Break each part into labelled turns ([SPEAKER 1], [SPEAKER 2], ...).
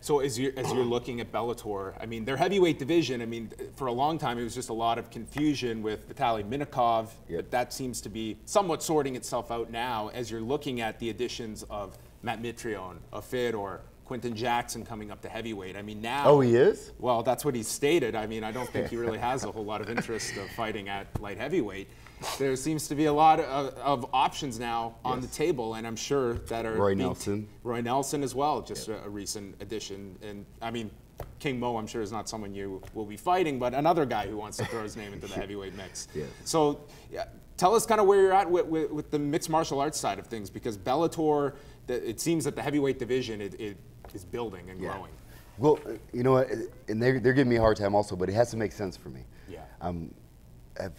[SPEAKER 1] So as you're looking at Bellator, I mean, their heavyweight division, I mean, for a long time it was just a lot of confusion with Vitaly Minakov, but that seems to be somewhat sorting itself out now as you're looking at the additions of Matt Mitrione, of Fedor, Quinton Jackson coming up to heavyweight. I mean, now...
[SPEAKER 2] Oh, he is?
[SPEAKER 1] Well, that's what he's stated. I mean, I don't think he really has a whole lot of interest of fighting at light heavyweight. There seems to be a lot of options now on the table, and I'm sure that are...
[SPEAKER 2] Roy Nelson.
[SPEAKER 1] Roy Nelson as well, just a recent addition. And, I mean, King Mo, I'm sure, is not someone you will be fighting, but another guy who wants to throw his name into the heavyweight mix. So, tell us kind of where you're at with the mixed martial arts side of things, because Bellator, it seems that the heavyweight division it is building and growing.
[SPEAKER 2] Well, you know what, and they're giving me a hard time also, but it has to make sense for me.
[SPEAKER 1] Yeah.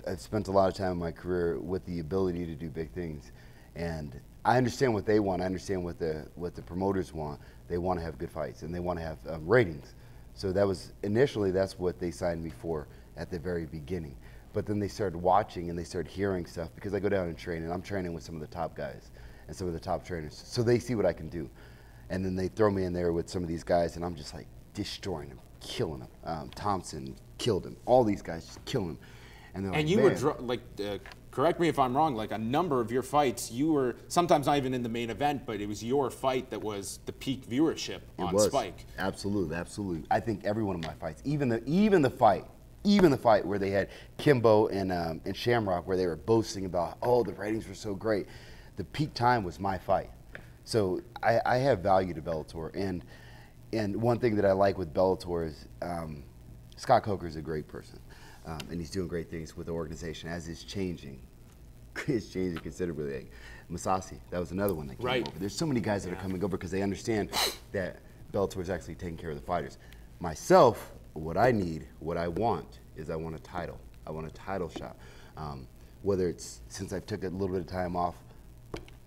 [SPEAKER 2] I've spent a lot of time in my career with the ability to do big things, and I understand what they want. I understand what the promoters want. They want to have good fights, and they want to have ratings. So that was initially, that's what they signed me for at the very beginning. But then they started watching and they started hearing stuff, because I go down and train, and I'm training with some of the top guys and some of the top trainers. So they see what I can do. And then they throw me in there with some of these guys, and I'm just like destroying them, killing them. Thompson killed him. All these guys just killing him. And they're like,
[SPEAKER 1] you were correct me if I'm wrong, like a number of your fights, you were sometimes not even in the main event, but it was your fight that was the peak viewership on Spike.
[SPEAKER 2] Absolutely, absolutely. I think every one of my fights, even the fight where they had Kimbo and Shamrock, where they were boasting about, oh, the ratings were so great. The peak time was my fight. So I have value to Bellator, and one thing that I like with Bellator is Scott Coker is a great person, and he's doing great things with the organization as it's changing. It's changing considerably. Like Masasi, that was another one that came over. There's so many guys that are coming over because they understand that Bellator is actually taking care of the fighters. Myself, what I need, what I want, is I want a title. I want a title shot. Whether it's, since I've took a little bit of time off,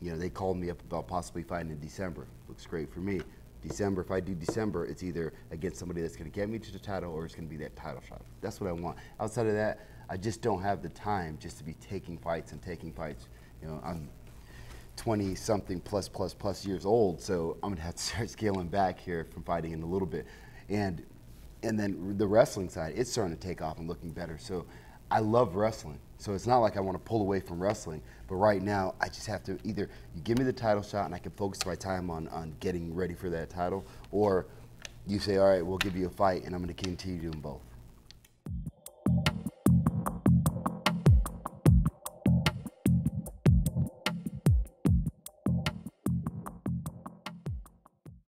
[SPEAKER 2] you know, they called me up about possibly fighting in December. Looks great for me. December, if I do December, it's either against somebody that's going to get me to the title, or it's going to be that title shot. That's what I want. Outside of that, I just don't have the time just to be taking fights and taking fights. You know, I'm 20-something plus years old, so I'm going to have to start scaling back here from fighting in a little bit. And then the wrestling side, it's starting to take off and looking better. So I love wrestling. So it's not like I want to pull away from wrestling, but right now I just have to either you give me the title shot and I can focus my time on getting ready for that title, or you say, all right, we'll give you a fight and I'm going to continue doing both.